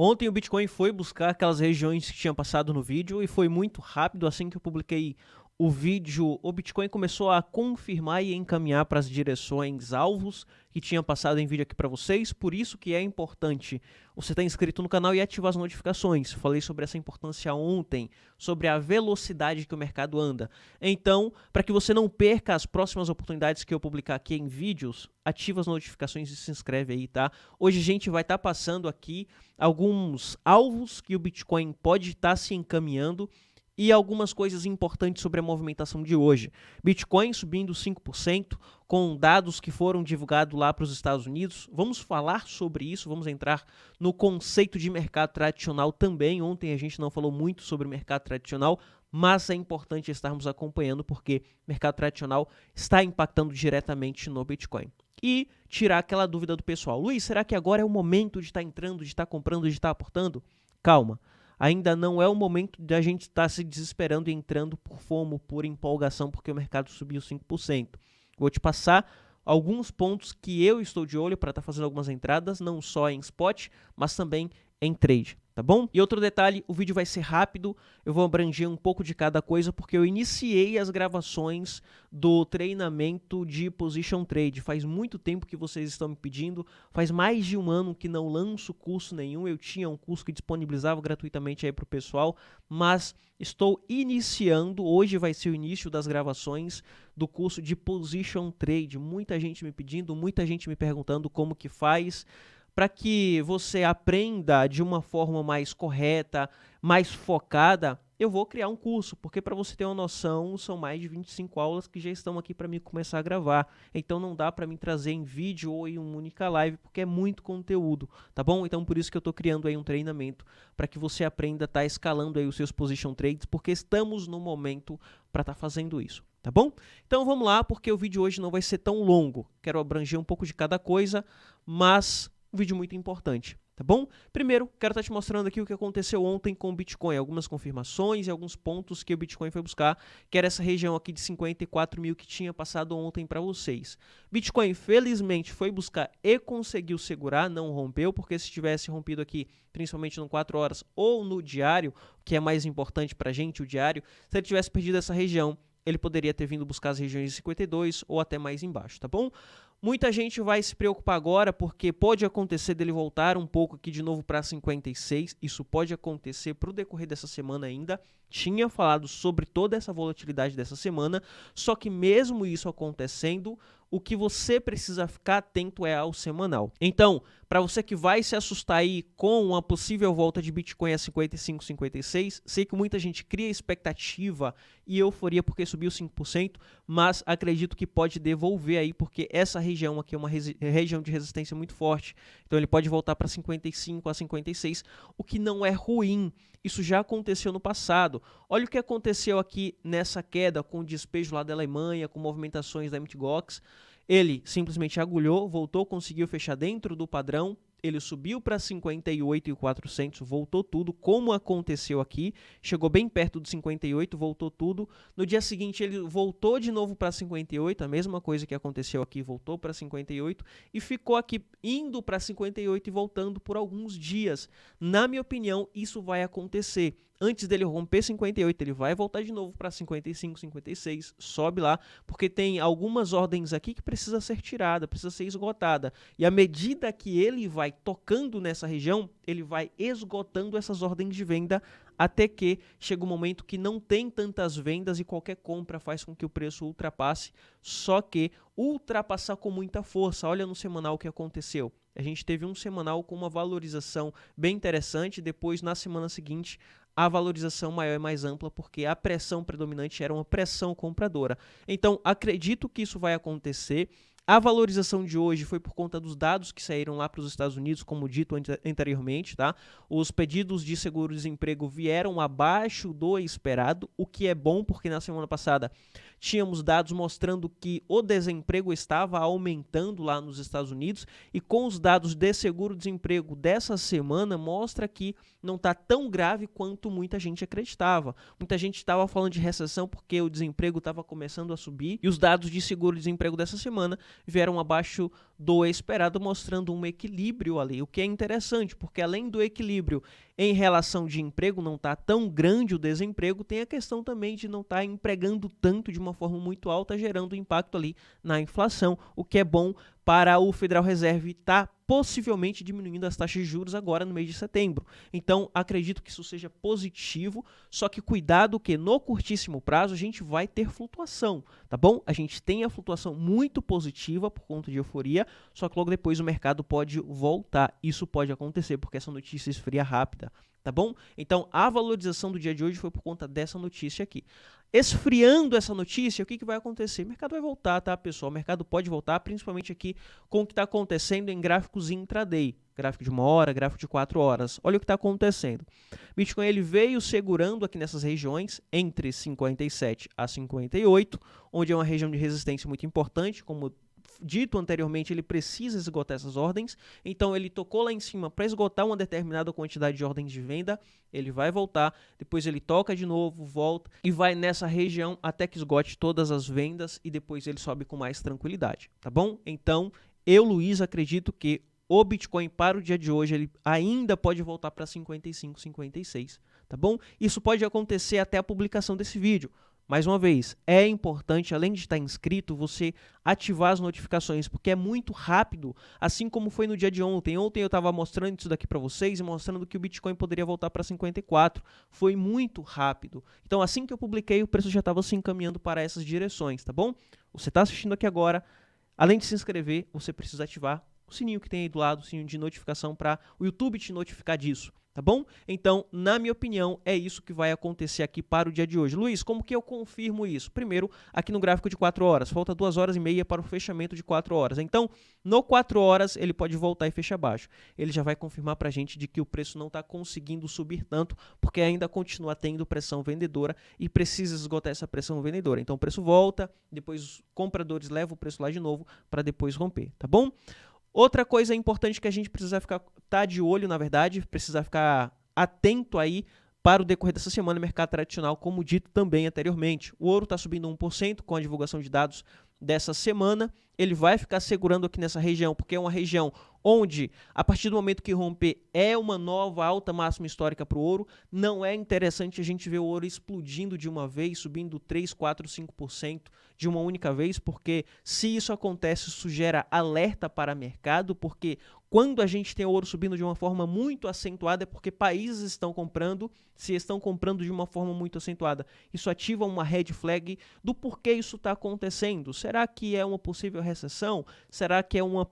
Ontem o Bitcoin foi buscar aquelas regiões que tinha passado no vídeo e foi muito rápido. Assim que eu publiquei o vídeo, o Bitcoin começou a confirmar e encaminhar para as direções alvos que tinha passado em vídeo aqui para vocês. Por isso que é importante você estar inscrito no canal e ativar as notificações. Falei sobre essa importância ontem, sobre a velocidade que o mercado anda. Então, para que você não perca as próximas oportunidades que eu publicar aqui em vídeos, ativa as notificações e se inscreve aí, tá? Hoje a gente vai estar passando aqui alguns alvos que o Bitcoin pode estar se encaminhando e algumas coisas importantes sobre a movimentação de hoje. Bitcoin subindo 5%, com dados que foram divulgados lá para os Estados Unidos. Vamos falar sobre isso, vamos entrar no conceito de mercado tradicional também. Ontem a gente não falou muito sobre o mercado tradicional, mas é importante estarmos acompanhando porque o mercado tradicional está impactando diretamente no Bitcoin. E tirar aquela dúvida do pessoal. Luiz, será que agora é o momento de estar entrando, de estar comprando, de estar aportando? Calma. Ainda não é o momento de a gente estar se desesperando e entrando por FOMO, por empolgação, porque o mercado subiu 5%. Vou te passar alguns pontos que eu estou de olho para estar fazendo algumas entradas, não só em spot, mas também em trade, tá bom? E outro detalhe, o vídeo vai ser rápido, eu vou abranger um pouco de cada coisa, porque eu iniciei as gravações do treinamento de Position Trade. Faz muito tempo que vocês estão me pedindo, faz mais de um ano que não lanço curso nenhum, eu tinha um curso que disponibilizava gratuitamente aí para o pessoal, mas estou iniciando, hoje vai ser o início das gravações do curso de Position Trade. Muita gente me pedindo, muita gente me perguntando como que faz, para que você aprenda de uma forma mais correta, mais focada, eu vou criar um curso, porque para você ter uma noção, são mais de 25 aulas que já estão aqui para mim começar a gravar. Então não dá para mim trazer em vídeo ou em uma única live, porque é muito conteúdo, tá bom? Então por isso que eu estou criando aí um treinamento, para que você aprenda a estar escalando aí os seus position trades, porque estamos no momento para estar fazendo isso. Tá bom? Então vamos lá, porque o vídeo hoje não vai ser tão longo. Quero abranger um pouco de cada coisa, mas um vídeo muito importante, tá bom? Primeiro, quero estar te mostrando aqui o que aconteceu ontem com o Bitcoin, algumas confirmações e alguns pontos que o Bitcoin foi buscar, que era essa região aqui de 54 mil que tinha passado ontem para vocês. Bitcoin, felizmente, foi buscar e conseguiu segurar, não rompeu, porque se tivesse rompido aqui, principalmente no 4 horas ou no diário, que é mais importante para a gente, o diário, se ele tivesse perdido essa região, ele poderia ter vindo buscar as regiões de 52 ou até mais embaixo, tá bom? Muita gente vai se preocupar agora porque pode acontecer dele voltar um pouco aqui de novo para 56. Isso pode acontecer para o decorrer dessa semana ainda. Tinha falado sobre toda essa volatilidade dessa semana, só que mesmo isso acontecendo, o que você precisa ficar atento é ao semanal. Então, para você que vai se assustar aí com uma possível volta de Bitcoin a 55, 56, sei que muita gente cria expectativa e euforia porque subiu 5%, mas acredito que pode devolver aí, porque essa região aqui é uma região de resistência muito forte. Então ele pode voltar para 55 a 56, o que não é ruim. Isso já aconteceu no passado. Olha o que aconteceu aqui nessa queda com o despejo lá da Alemanha, com movimentações da Mt. Gox. Ele simplesmente agulhou, voltou, conseguiu fechar dentro do padrão, ele subiu para 58.400, voltou tudo, como aconteceu aqui, chegou bem perto dos 58, voltou tudo. No dia seguinte ele voltou de novo para 58, a mesma coisa que aconteceu aqui, voltou para 58 e ficou aqui indo para 58 e voltando por alguns dias. Na minha opinião, isso vai acontecer. Antes dele romper 58, ele vai voltar de novo para 55, 56, sobe lá, porque tem algumas ordens aqui que precisa ser tirada, precisa ser esgotada. E à medida que ele vai tocando nessa região, ele vai esgotando essas ordens de venda até que chega um momento que não tem tantas vendas e qualquer compra faz com que o preço ultrapasse, só que ultrapassar com muita força. Olha no semanal o que aconteceu. A gente teve um semanal com uma valorização bem interessante, depois na semana seguinte a valorização maior e mais ampla, porque a pressão predominante era uma pressão compradora. Então, acredito que isso vai acontecer. A valorização de hoje foi por conta dos dados que saíram lá para os Estados Unidos, como dito anteriormente, tá? Os pedidos de seguro-desemprego vieram abaixo do esperado, o que é bom, porque na semana passada tínhamos dados mostrando que o desemprego estava aumentando lá nos Estados Unidos, e com os dados de seguro-desemprego dessa semana, mostra que não está tão grave quanto muita gente acreditava. Muita gente estava falando de recessão porque o desemprego estava começando a subir, e os dados de seguro-desemprego dessa semana vieram abaixo do esperado, mostrando um equilíbrio ali, o que é interessante, porque além do equilíbrio em relação de emprego, não está tão grande o desemprego, tem a questão também de não estar empregando tanto de uma forma muito alta, gerando impacto ali na inflação, o que é bom para o Federal Reserve estar possivelmente diminuindo as taxas de juros agora no mês de setembro. Então, acredito que isso seja positivo, só que cuidado que no curtíssimo prazo a gente vai ter flutuação, tá bom? A gente tem a flutuação muito positiva por conta de euforia, só que logo depois o mercado pode voltar. Isso pode acontecer porque essa notícia esfria rápida, tá bom? Então, a valorização do dia de hoje foi por conta dessa notícia aqui. Esfriando essa notícia, o que vai acontecer? O mercado vai voltar, tá, pessoal? O mercado pode voltar, principalmente aqui com o que está acontecendo em gráficos intraday. Gráfico de 1 hora, gráfico de 4 horas. Olha o que está acontecendo. Bitcoin ele veio segurando aqui nessas regiões entre 57 a 58, onde é uma região de resistência muito importante, como dito anteriormente, ele precisa esgotar essas ordens, então ele tocou lá em cima para esgotar uma determinada quantidade de ordens de venda, ele vai voltar, depois ele toca de novo, volta e vai nessa região até que esgote todas as vendas e depois ele sobe com mais tranquilidade, tá bom? Então, eu, Luiz, acredito que o Bitcoin para o dia de hoje ele ainda pode voltar para 55, 56, tá bom? Isso pode acontecer até a publicação desse vídeo. Mais uma vez, é importante, além de estar inscrito, você ativar as notificações, porque é muito rápido, assim como foi no dia de ontem. Ontem eu estava mostrando isso daqui para vocês e mostrando que o Bitcoin poderia voltar para 54. Foi muito rápido. Então, assim que eu publiquei, o preço já estava se encaminhando para essas direções, tá bom? Você está assistindo aqui agora, além de se inscrever, você precisa ativar o sininho que tem aí do lado, o sininho de notificação para o YouTube te notificar disso. Tá bom? Então, na minha opinião, é isso que vai acontecer aqui para o dia de hoje. Luiz, como que eu confirmo isso? Primeiro, aqui no gráfico de 4 horas, falta 2 horas e meia para o fechamento de 4 horas. Então, no 4 horas, ele pode voltar e fechar baixo. Ele já vai confirmar para a gente de que o preço não está conseguindo subir tanto, porque ainda continua tendo pressão vendedora e precisa esgotar essa pressão vendedora. Então, o preço volta, depois os compradores levam o preço lá de novo para depois romper, tá bom? Outra coisa importante que a gente precisa tá de olho, na verdade, precisa ficar atento aí para o decorrer dessa semana, mercado tradicional, como dito também anteriormente. O ouro está subindo 1% com a divulgação de dados dessa semana. Ele vai ficar segurando aqui nessa região, porque é uma região onde, a partir do momento que romper, é uma nova alta máxima histórica para o ouro. Não é interessante a gente ver o ouro explodindo de uma vez, subindo 3, 4, 5% de uma única vez, porque se isso acontece, isso gera alerta para o mercado, porque quando a gente tem o ouro subindo de uma forma muito acentuada é porque países estão comprando, se estão comprando de uma forma muito acentuada. Isso ativa uma red flag do porquê isso está acontecendo. Será que é uma possível recessão? Será que é um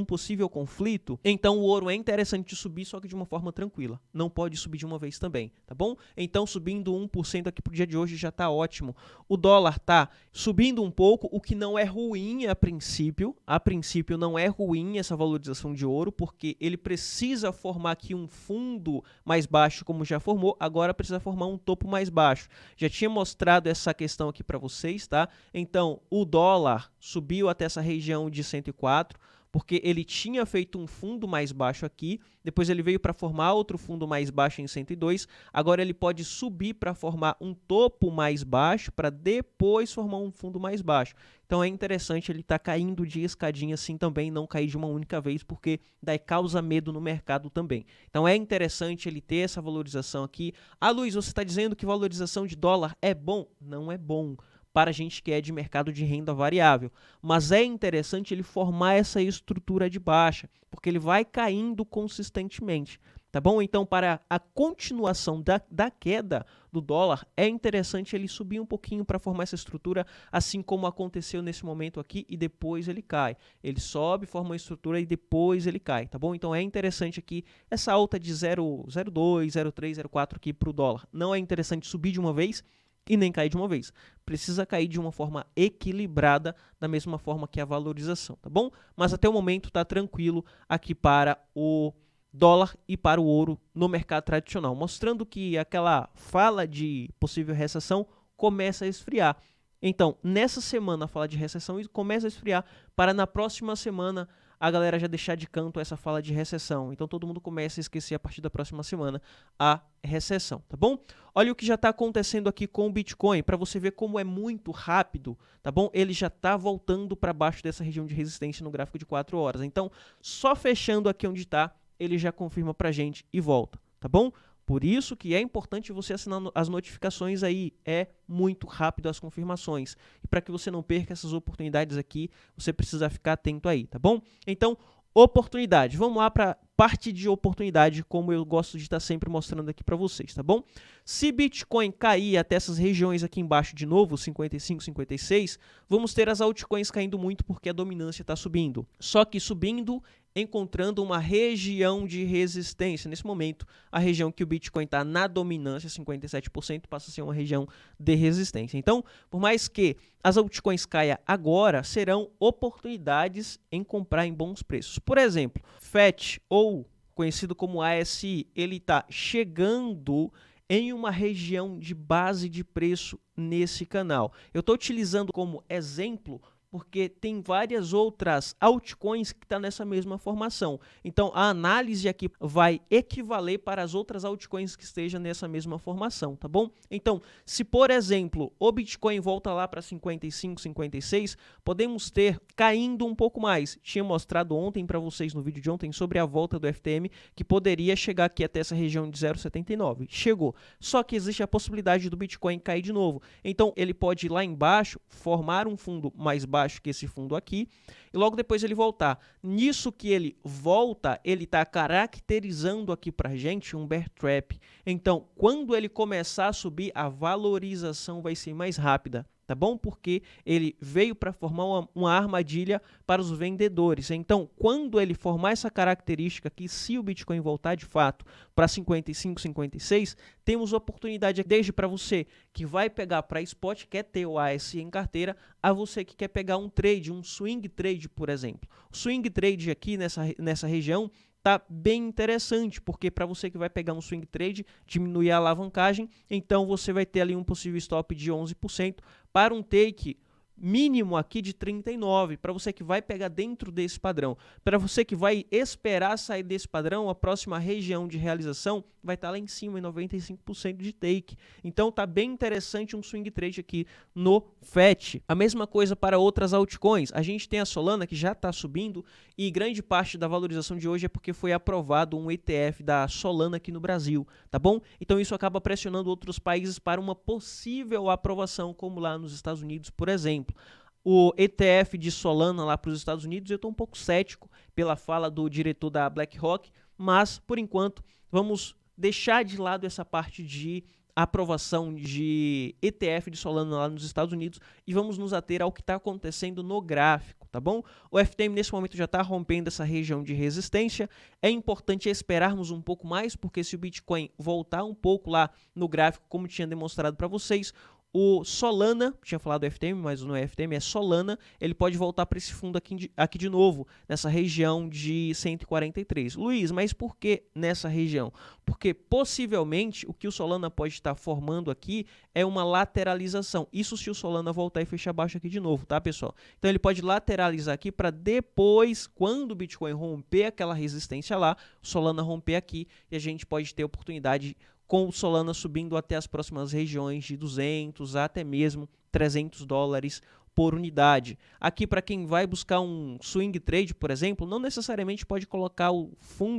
possível conflito? Então o ouro é interessante subir, só que de uma forma tranquila. Não pode subir de uma vez também, tá bom? Então subindo 1% aqui pro dia de hoje já está ótimo. O dólar tá subindo um pouco, o que não é ruim a princípio. A princípio não é ruim essa valorização de ouro, porque ele precisa formar aqui um fundo mais baixo, como já formou, agora precisa formar um topo mais baixo. Já tinha mostrado essa questão aqui para vocês, tá? Então, o dólar subiu até essa região de 104, porque ele tinha feito um fundo mais baixo aqui, depois ele veio para formar outro fundo mais baixo em 102, agora ele pode subir para formar um topo mais baixo, para depois formar um fundo mais baixo. Então é interessante ele estar caindo de escadinha assim também, não cair de uma única vez, porque daí causa medo no mercado também. Então é interessante ele ter essa valorização aqui. Ah, Luiz, você está dizendo que valorização de dólar é bom? Não é bom para a gente que é de mercado de renda variável, mas é interessante ele formar essa estrutura de baixa, porque ele vai caindo consistentemente, tá bom? Então, para a continuação da queda do dólar, é interessante ele subir um pouquinho para formar essa estrutura, assim como aconteceu nesse momento aqui, e depois ele cai. Ele sobe, forma uma estrutura e depois ele cai, tá bom? Então, é interessante aqui essa alta de 0,02, 0,3, 0,4 aqui para o dólar. Não é interessante subir de uma vez e nem cair de uma vez. Precisa cair de uma forma equilibrada, da mesma forma que a valorização, tá bom? Mas até o momento está tranquilo aqui para o dólar e para o ouro no mercado tradicional, mostrando que aquela fala de possível recessão começa a esfriar. Então, nessa semana a fala de recessão começa a esfriar para na próxima semana a galera já deixar de canto essa fala de recessão. Então todo mundo começa a esquecer a partir da próxima semana a recessão, tá bom? Olha o que já está acontecendo aqui com o Bitcoin, para você ver como é muito rápido, tá bom? Ele já está voltando para baixo dessa região de resistência no gráfico de 4 horas. Então, só fechando aqui onde está, ele já confirma para a gente e volta, tá bom? Por isso que é importante você assinar as notificações aí, é muito rápido as confirmações. E para que você não perca essas oportunidades aqui, você precisa ficar atento aí, tá bom? Então, oportunidade. Vamos lá para parte de oportunidade, como eu gosto de estar sempre mostrando aqui para vocês, tá bom? Se Bitcoin cair até essas regiões aqui embaixo de novo, 55, 56, vamos ter as altcoins caindo muito porque a dominância está subindo. Só que subindo, encontrando uma região de resistência. Nesse momento, a região que o Bitcoin está na dominância, 57%, passa a ser uma região de resistência. Então, por mais que as altcoins caiam agora, serão oportunidades em comprar em bons preços. Por exemplo, FET, ou conhecido como ASI, ele está chegando em uma região de base de preço nesse canal. Eu estou utilizando como exemplo porque tem várias outras altcoins que estão nessa mesma formação. Então, a análise aqui vai equivaler para as outras altcoins que estejam nessa mesma formação, tá bom? Então, se, por exemplo, o Bitcoin volta lá para 55, 56, podemos ter caindo um pouco mais. Tinha mostrado ontem para vocês no vídeo de ontem sobre a volta do FTM, que poderia chegar aqui até essa região de 0,79. Chegou. Só que existe a possibilidade do Bitcoin cair de novo. Então, ele pode ir lá embaixo, formar um fundo mais baixo que esse fundo aqui, e logo depois ele voltar. Nisso que ele volta, ele está caracterizando aqui para a gente um bear trap. Então, quando ele começar a subir, a valorização vai ser mais rápida, tá bom? Porque ele veio para formar uma armadilha para os vendedores. Então, quando ele formar essa característica aqui, se o Bitcoin voltar de fato para 55, 56, temos oportunidade desde para você que vai pegar para spot, quer ter o ASI em carteira, a você que quer pegar um trade, um swing trade, por exemplo. O swing trade aqui nessa região tá bem interessante, porque para você que vai pegar um swing trade, diminuir a alavancagem, então você vai ter ali um possível stop de 11% para um take mínimo aqui de 39, para você que vai pegar dentro desse padrão. Para você que vai esperar sair desse padrão, a próxima região de realização vai estar lá em cima, em 95% de take. Então tá bem interessante um swing trade aqui no FET. A mesma coisa para outras altcoins. A gente tem a Solana que já está subindo e grande parte da valorização de hoje é porque foi aprovado um ETF da Solana aqui no Brasil, tá bom? Então isso acaba pressionando outros países para uma possível aprovação, como lá nos Estados Unidos, por exemplo. O ETF de Solana lá para os Estados Unidos, eu estou um pouco cético pela fala do diretor da BlackRock, mas, por enquanto, vamos deixar de lado essa parte de aprovação de ETF de Solana lá nos Estados Unidos e vamos nos ater ao que está acontecendo no gráfico, tá bom? O FTM nesse momento já está rompendo essa região de resistência, é importante esperarmos um pouco mais, porque se o Bitcoin voltar um pouco lá no gráfico, como tinha demonstrado para vocês, o Solana, tinha falado FTM, mas não é FTM, é Solana, ele pode voltar para esse fundo aqui de novo, nessa região de 143. Luiz, mas por que nessa região? Porque possivelmente o que o Solana pode estar formando aqui é uma lateralização. Isso se o Solana voltar e fechar baixo aqui de novo, tá, pessoal? Então ele pode lateralizar aqui para depois, quando o Bitcoin romper aquela resistência lá, o Solana romper aqui e a gente pode ter oportunidade com o Solana subindo até as próximas regiões de 200 até mesmo $300 por unidade. Aqui, para quem vai buscar um swing trade, por exemplo, não necessariamente pode colocar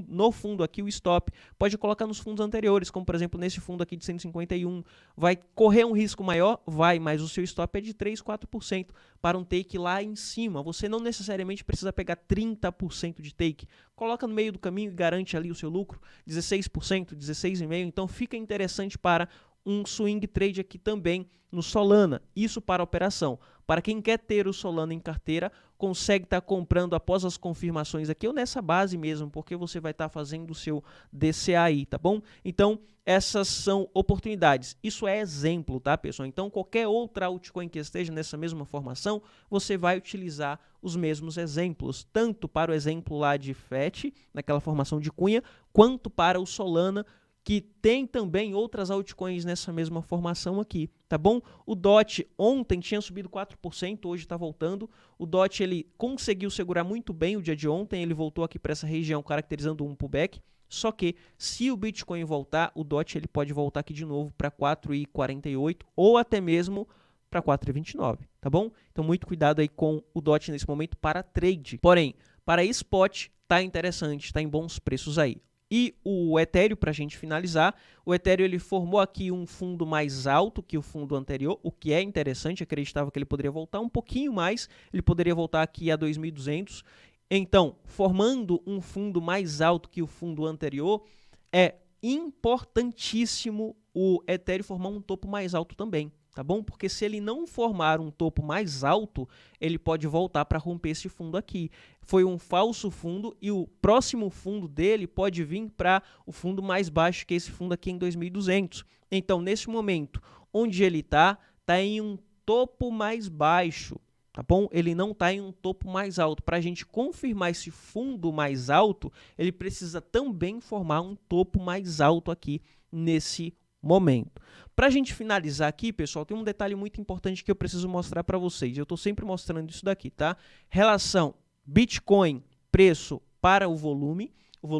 no fundo aqui o stop, pode colocar nos fundos anteriores, como por exemplo nesse fundo aqui de 151. Vai correr um risco maior? Vai, mas o seu stop é de 3, 4% para um take lá em cima. Você não necessariamente precisa pegar 30% de take. Coloca no meio do caminho e garante ali o seu lucro, 16%, 16,5%. Então fica interessante para um swing trade aqui também no Solana, isso para operação. Para quem quer ter o Solana em carteira, consegue estar comprando após as confirmações aqui ou nessa base mesmo, porque você vai estar fazendo o seu DCA aí, tá bom? Então, essas são oportunidades. Isso é exemplo, tá, pessoal? Então, qualquer outra altcoin que esteja nessa mesma formação, você vai utilizar os mesmos exemplos, tanto para o exemplo lá de FET, naquela formação de cunha, quanto para o Solana, que tem também outras altcoins nessa mesma formação aqui, tá bom? O DOT ontem tinha subido 4%, hoje está voltando. O DOT ele conseguiu segurar muito bem o dia de ontem, ele voltou aqui para essa região caracterizando um pullback. Só que se o Bitcoin voltar, o DOT ele pode voltar aqui de novo para 4,48 ou até mesmo para 4,29, tá bom? Então muito cuidado aí com o DOT nesse momento para trade. Porém, para spot tá interessante, tá em bons preços aí. E o Ethereum, para a gente finalizar, o Ethereum ele formou aqui um fundo mais alto que o fundo anterior, o que é interessante, acreditava que ele poderia voltar um pouquinho mais, ele poderia voltar aqui a 2.200. Então, formando um fundo mais alto que o fundo anterior, é importantíssimo o Ethereum formar um topo mais alto também, tá bom? Porque se ele não formar um topo mais alto, ele pode voltar para romper esse fundo aqui. Foi um falso fundo e o próximo fundo dele pode vir para o fundo mais baixo que esse fundo aqui em 2.200. Então, nesse momento, onde ele está em um topo mais baixo, tá bom? Ele não está em um topo mais alto. Para a gente confirmar esse fundo mais alto, ele precisa também formar um topo mais alto aqui nesse momento. Para a gente finalizar aqui, pessoal, tem um detalhe muito importante que eu preciso mostrar para vocês. Eu estou sempre mostrando isso daqui, tá? Relação Bitcoin, preço para o volume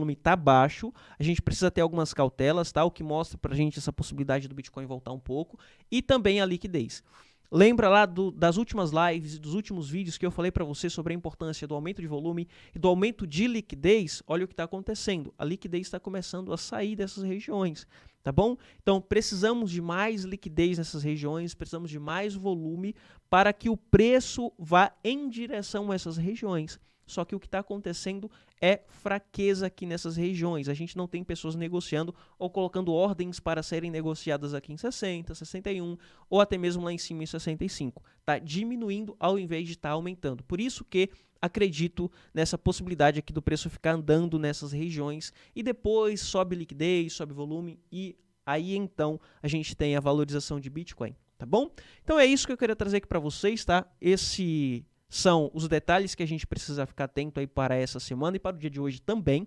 está baixo, a gente precisa ter algumas cautelas, tá? O que mostra para a gente essa possibilidade do Bitcoin voltar um pouco, e também a liquidez. Lembra lá das últimas lives e dos últimos vídeos que eu falei para você sobre a importância do aumento de volume e do aumento de liquidez? Olha o que está acontecendo. A liquidez está começando a sair dessas regiões, tá bom? Então, precisamos de mais liquidez nessas regiões, precisamos de mais volume para que o preço vá em direção a essas regiões. Só que o que está acontecendo é fraqueza aqui nessas regiões. A gente não tem pessoas negociando ou colocando ordens para serem negociadas aqui em 60, 61 ou até mesmo lá em cima em 65. Está diminuindo ao invés de estar aumentando. Por isso que acredito nessa possibilidade aqui do preço ficar andando nessas regiões e depois sobe liquidez, sobe volume e aí então a gente tem a valorização de Bitcoin, tá bom? Então é isso que eu queria trazer aqui para vocês, tá? Esse são os detalhes que a gente precisa ficar atento aí para essa semana e para o dia de hoje também.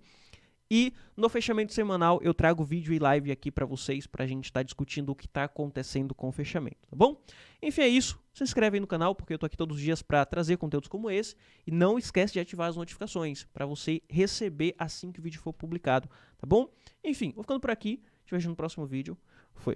E no fechamento semanal eu trago vídeo e live aqui para vocês, para a gente estar discutindo o que está acontecendo com o fechamento, tá bom? Enfim, é isso. Se inscreve aí no canal, porque eu tô aqui todos os dias para trazer conteúdos como esse. E não esquece de ativar as notificações, para você receber assim que o vídeo for publicado, tá bom? Enfim, vou ficando por aqui. Te vejo no próximo vídeo.